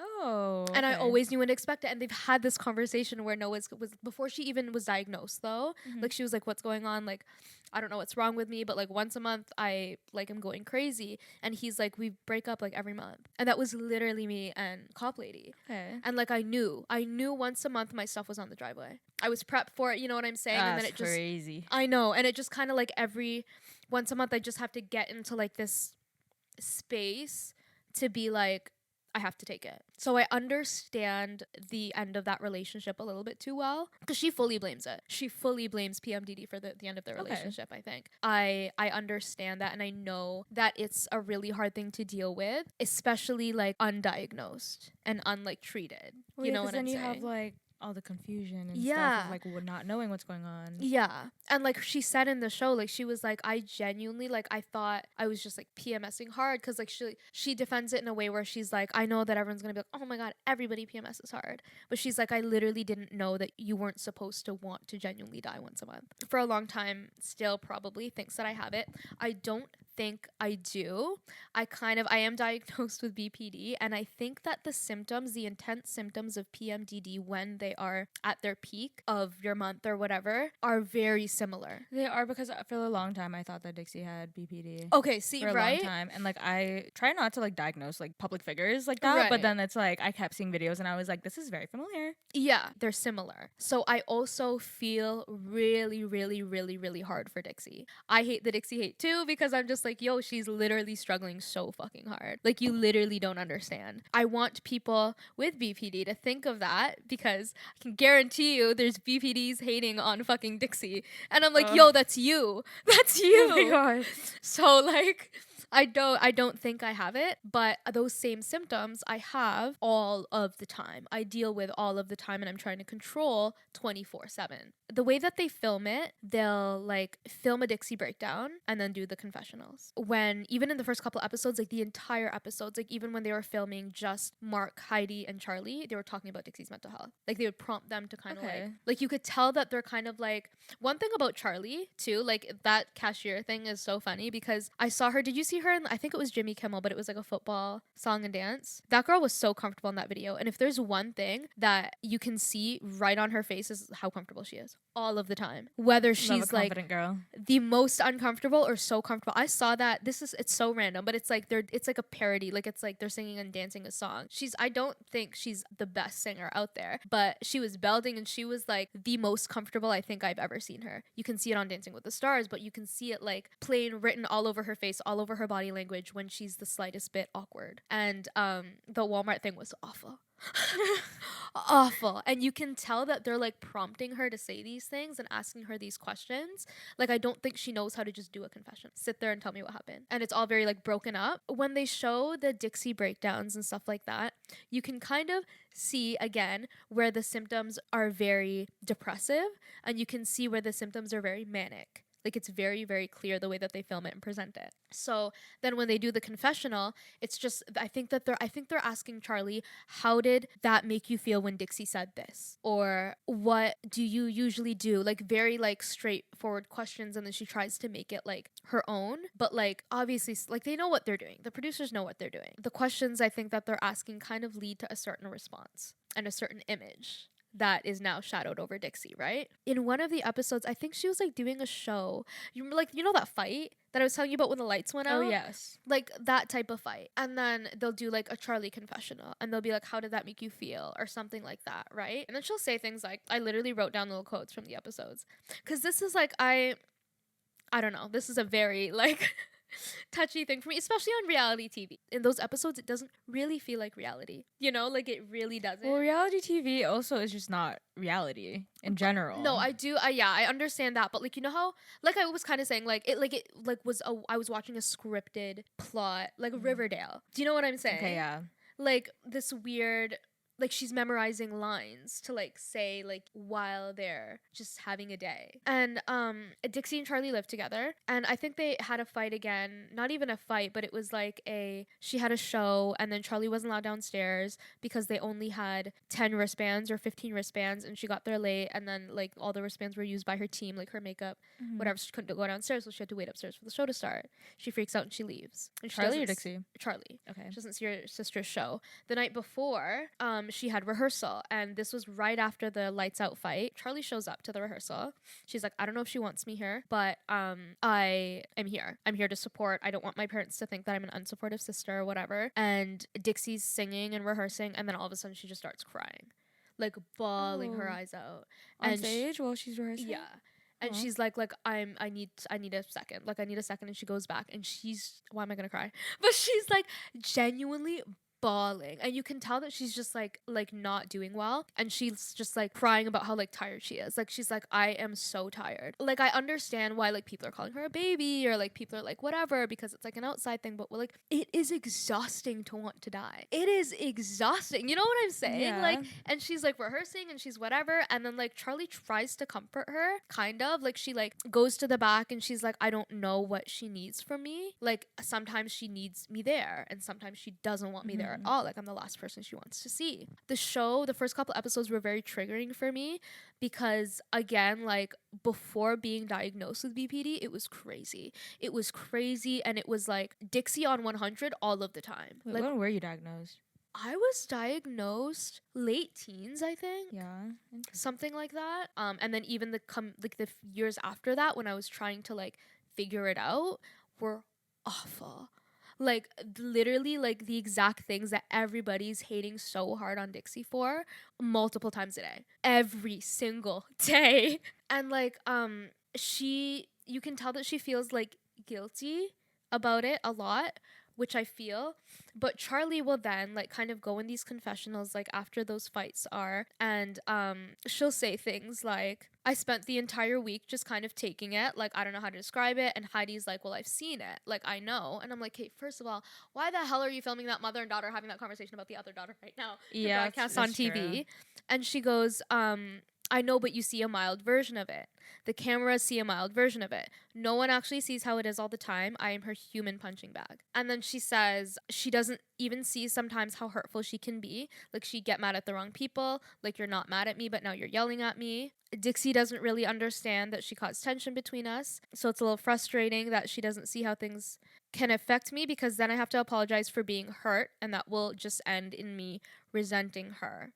Oh. And I okay. always knew and expected. And they've had this conversation where Noah was before she even was diagnosed though. Mhm. Like she was like, what's going on? Like, I don't know what's wrong with me, but like once a month I like am going crazy. And he's like, we break up like every month. And that was literally me and Cop Lady. Okay. And like I knew once a month my stuff was on the driveway. I was prepped for it, you know what I'm saying? And then That's it just crazy. I know. And it just kind of like once a month I just have to get into like this space to be like, I have to take it. So I understand the end of that relationship a little bit too well, because she fully blames it. She fully blames PMDD for the end of the relationship, I think. I understand that, and I know that it's a really hard thing to deal with, especially like undiagnosed and unlike treated. Well, you yeah, know what I'm then you saying? have like all the confusion and Yeah. stuff of like not knowing what's going on. Yeah. And like she said in the show, like she was like, I genuinely, like, I thought I was just like PMSing hard, because like she defends it in a way where she's like, I know that everyone's gonna be like, oh my god, everybody PMSs hard, but she's like, I literally didn't know that you weren't supposed to want to genuinely die once a month. For a long time, still probably thinks that I have it. I don't think I do. I am diagnosed with BPD, and I think that the intense symptoms of PMDD when they are at their peak of your month or whatever are very similar. They are, because for a long time I thought that Dixie had BPD. Okay, see, for a right? long time, and like I try not to like diagnose like public figures like that, Right. but then it's like I kept seeing videos and I was like, this is very familiar. Yeah, they're similar. So I also feel really, really, really, really hard for Dixie. I hate the Dixie hate too, because I'm just like, yo, she's literally struggling so fucking hard. Like, you literally don't understand. I want people with BPD to think of that, because I can guarantee you there's BPDs hating on fucking Dixie. And I'm like, yo, that's you. That's you. Oh my god. So like, I don't think I have it, but those same symptoms I have all of the time. I deal with all of the time, and I'm trying to control 24/7. The way that they film it, they'll like film a Dixie breakdown and then do the confessionals. When even in the first couple episodes, like the entire episodes, like even when they were filming just Mark, Heidi, and Charlie, they were talking about Dixie's mental health. Like they would prompt them to kind of like you could tell that they're kind of like, one thing about Charlie too, like that cashier thing is so funny, because I saw her, did you see her in, I think it was Jimmy Kimmel, but it was like a football song and dance. That girl was so comfortable in that video, and if there's one thing that you can see right on her face is how comfortable she is all of the time, whether she's like girl. the most uncomfortable or so comfortable. I saw that, it's so random, but it's like it's like a parody, like it's like they're singing and dancing a song. I don't think she's the best singer out there, but she was belting, and she was like the most comfortable I think I've ever seen her. You can see it on Dancing with the Stars, but you can see it like plain written all over her face, all over her body language when she's the slightest bit awkward. And the Walmart thing was awful. Awful. And you can tell that they're like prompting her to say these things and asking her these questions. Like, I don't think she knows how to just do a confession, sit there and tell me what happened. And it's all very like broken up. When they show the Dixie breakdowns and stuff like that, you can kind of see again where the symptoms are very depressive, and you can see where the symptoms are very manic. Like, it's very, very clear the way that they film it and present it. So then when they do the confessional, it's just, I think they're asking Charlie, how did that make you feel when Dixie said this? Or what do you usually do? Like, very like straightforward questions. And then she tries to make it like her own. But like, obviously, like, they know what they're doing. The producers know what they're doing. The questions I think that they're asking kind of lead to a certain response and a certain image that is now shadowed over Dixie, right? In one of the episodes, I think she was like doing a show. You remember, like, you know that fight that I was telling you about when the lights went out? Oh, yes. Like that type of fight. And then they'll do like a Charlie confessional, and they'll be like, how did that make you feel? Or something like that, right? And then she'll say things like, I literally wrote down little quotes from the episodes. Because this is like, I don't know. This is a very like touchy thing for me, especially on reality TV. In those episodes, it doesn't really feel like reality. You know, like it really doesn't. Well, reality TV also is just not reality in general. No, I do. I understand that, but like, you know how, like I was kind of saying, like I was watching a scripted plot, like Riverdale. Do you know what I'm saying? Okay, yeah. Like this weird, like she's memorizing lines to like say like while they're just having a day. And Dixie and Charlie lived together, and I think they had a fight again. Not even a fight, but it was like she had a show, and then Charlie wasn't allowed downstairs because they only had 10 wristbands or 15 wristbands, and she got there late, and then like all the wristbands were used by her team, like her makeup, whatever. She couldn't go downstairs, so she had to wait upstairs for the show to start. She freaks out and she leaves. And she Charlie or Dixie? Charlie. Okay. She doesn't see her sister's show. The night before, she had rehearsal, and this was right after the lights out fight. Charlie shows up to the rehearsal. She's like, I don't know if she wants me here, but I am here. I'm here to support. I don't want my parents to think that I'm an unsupportive sister or whatever. And Dixie's singing and rehearsing, and then all of a sudden she just starts crying, like bawling her eyes out on stage while she's rehearsing. Yeah. And she's like I need a second. Like, I need a second. And she goes back, and why am I gonna cry? But she's like genuinely bawling, and you can tell that she's just like not doing well, and she's just like crying about how like tired she is. Like she's like, I am so tired. Like I understand why like people are calling her a baby, or like people are like whatever, because it's like an outside thing, but like it is exhausting to want to die. It is exhausting, you know what I'm saying? Yeah. Like, and she's like rehearsing and she's whatever, and then like Charlie tries to comfort her, kind of like she like goes to the back and she's like, I don't know what she needs from me. Like sometimes she needs me there and sometimes she doesn't want me there at all. Like I'm the last person she wants to see. The show, the first couple episodes were very triggering for me because again, like before being diagnosed with BPD, it was crazy. It was crazy, and it was like Dixie on 100 all of the time. Wait, Like when were you diagnosed? I was diagnosed late teens, I think. Yeah. Something like that. And then even the years after that, when I was trying to like figure it out, were awful. Like literally like the exact things that everybody's hating so hard on Dixie for multiple times a day. Every single day. And like you can tell that she feels like guilty about it a lot, which I feel. But Charlie will then like kind of go in these confessionals like after those fights are, and she'll say things like, I spent the entire week just kind of taking it, like I don't know how to describe it, and Heidi's like, well, I've seen it, like I know. And I'm like, hey, first of all, why the hell are you filming that mother and daughter having that conversation about the other daughter right now? Yeah, broadcast on TV. True. And she goes, I know, but you see a mild version of it. The cameras see a mild version of it. No one actually sees how it is all the time. I am her human punching bag. And then she says she doesn't even see sometimes how hurtful she can be. Like she'd get mad at the wrong people. Like, you're not mad at me, but now you're yelling at me. Dixie doesn't really understand that she caused tension between us. So it's a little frustrating that she doesn't see how things can affect me, because then I have to apologize for being hurt, and that will just end in me resenting her.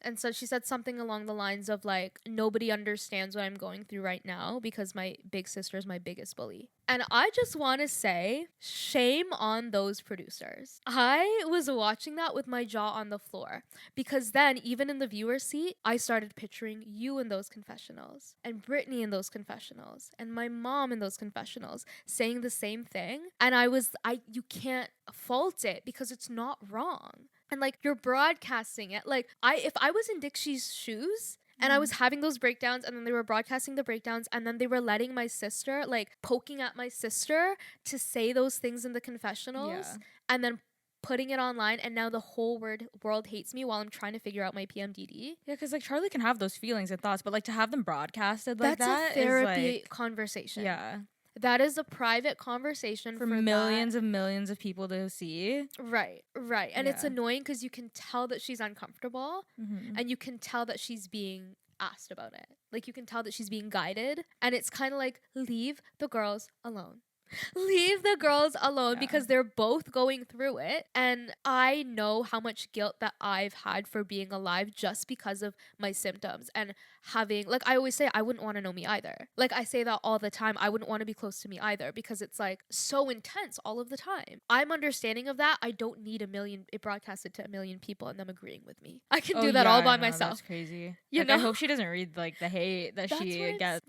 And so she said something along the lines of like, nobody understands what I'm going through right now because my big sister is my biggest bully. And I just want to say, shame on those producers. I was watching that with my jaw on the floor, because then even in the viewer seat, I started picturing you in those confessionals, and Brittany in those confessionals, and my mom in those confessionals saying the same thing. And you can't fault it because it's not wrong. And like, you're broadcasting it. Like if I was in Dixie's shoes and I was having those breakdowns, and then they were broadcasting the breakdowns, and then they were letting my sister, like poking at my sister to say those things in the confessionals, and then putting it online, and now the whole world hates me while I'm trying to figure out my PMDD. Yeah, because like Charlie can have those feelings and thoughts, but like to have them broadcasted like that's that a therapy is like, conversation. Yeah. That is a private conversation for millions and millions of people to see. Right. And it's annoying because you can tell that she's uncomfortable, and you can tell that she's being asked about it. Like you can tell that she's being guided, and it's kind of like, leave the girls alone. Leave the girls alone, because they're both going through it. And I know how much guilt that I've had for being alive just because of my symptoms, and having, like I always say, I wouldn't want to know me either. Like I say that all the time. I wouldn't want to be close to me either, because it's like so intense all of the time. I'm understanding of that. I don't need it broadcasted to 1 million people and them agreing with me. I can do that all by myself. That's crazy. You like, know? I hope she doesn't read like the hate that she gets.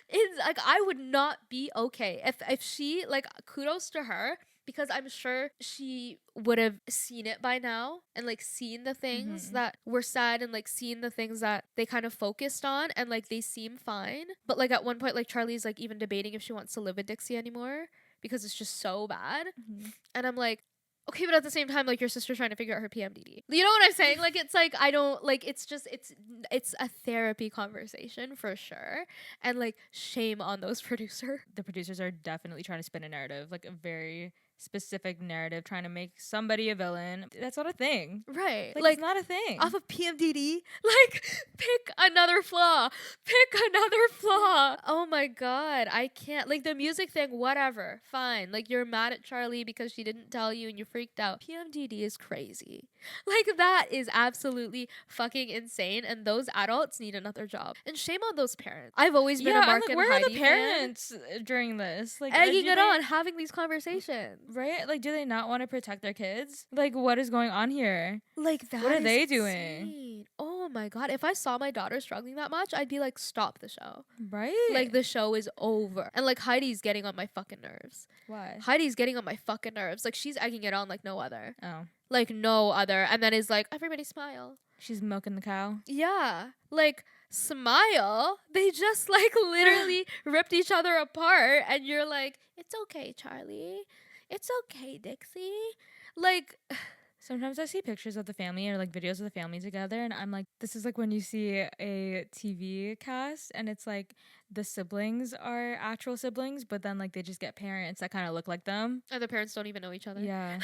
It's like, I would not be okay if she, like, kudos to her, because I'm sure she would have seen it by now, and like seen the things that were said, and like seen the things that they kind of focused on, and like they seem fine. But like at one point, like Charlie's like even debating if she wants to live with Dixie anymore because it's just so bad. And I'm like, okay, but at the same time, like, your sister's trying to figure out her PMDD. You know what I'm saying? Like, it's like, I don't, like, it's just, it's a therapy conversation for sure. And like, shame on those producers. The producers are definitely trying to spin a narrative, like a very specific narrative, trying to make somebody a villain. That's not a thing. Right. Like it's not a thing. Off of PMDD, like, pick another flaw. Oh my God. I can't. Like, the music thing, whatever. Fine. Like, you're mad at Charlie because she didn't tell you and you freaked out. PMDD is crazy. Like, that is absolutely fucking insane. And those adults need another job. And shame on those parents. I've always been a Mark and where Heidi are the parents during this? Like, egging it on, having these conversations. Right? Like, do they not want to protect their kids? Like, what is going on here? Like, that. What are they insane. doing? Oh my God. If I saw my daughter struggling that much, I'd be like, stop the show. Right? Like, the show is over. And like, Heidi's getting on my fucking nerves. Why? Heidi's getting on my fucking nerves. Like, she's egging it on like no other. Oh. like no other, and then is like, everybody smile. She's milking the cow. Yeah, like smile. They just like literally ripped each other apart, and you're like, it's okay, Charlie. It's okay, Dixie. Like, Sometimes I see pictures of the family or like videos of the family together, and I'm like, this is like when you see a TV cast and it's like the siblings are actual siblings, but then like they just get parents that kind of look like them. and the parents don't even know each other. Yeah,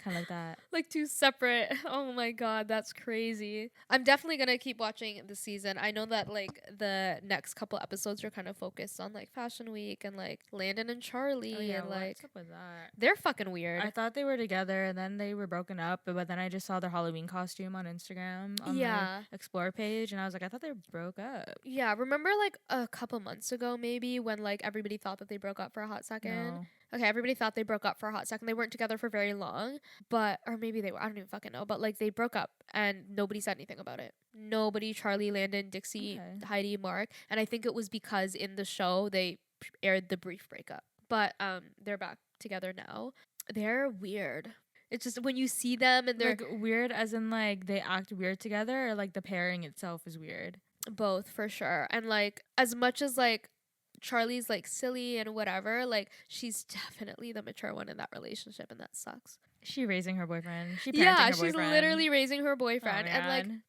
kind of like that. Like two separate. Oh my god, that's crazy. I'm definitely gonna keep watching the season. I know that like the next couple episodes are kind of focused on like Fashion Week and like Landon and Charlie and like what's up with that? they're fucking weird. I thought they were together and then they were broken up, but then I just saw their Halloween costume on Instagram on Yeah. the Explore page, and I was like, I thought they broke up. Yeah, remember like a couple months ago maybe when like everybody thought that they broke up for a hot second? No. Okay, everybody thought they broke up for a hot second. They weren't together for very long, but or maybe they were. I don't even fucking know. But like they broke up and nobody said anything about it. Nobody, Charlie, Landon, Dixie, Okay. Heidi, Mark, and I think it was because in the show they aired the brief breakup. But they're back together now. They're weird. It's just when you see them and they're Like weird as in like they act weird together, or like the pairing itself is weird. both for sure. And like as much as like Charlie's like silly and whatever, like she's definitely the mature one in that relationship, and that sucks. She raising her boyfriend. She parenting Yeah, her she's boyfriend. literally raising her Oh, boyfriend, and like man.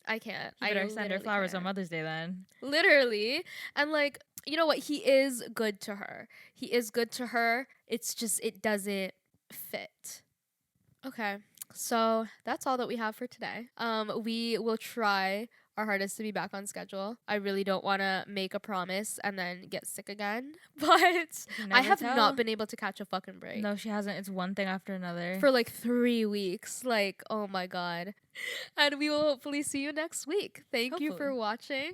I can't. You I better send her literally flowers on can't. Mother's Day then. Literally, and like you know what? He is good to her. He is good to her. It's just it doesn't fit. Okay. So that's all that we have for today. We will try our hardest to be back on schedule. I really don't want to make a promise and then get sick again, but You I never have tell. not been able to catch a fucking break No, she hasn't. It's one thing after another. for like 3 weeks. Like, oh my god. And we will hopefully see you next week. Thank you for Hopefully. watching,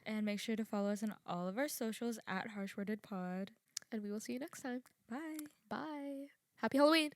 And make sure to follow us on all of our socials at HarshWordedPod. and we will see you next time. Bye. Bye. Happy Halloween.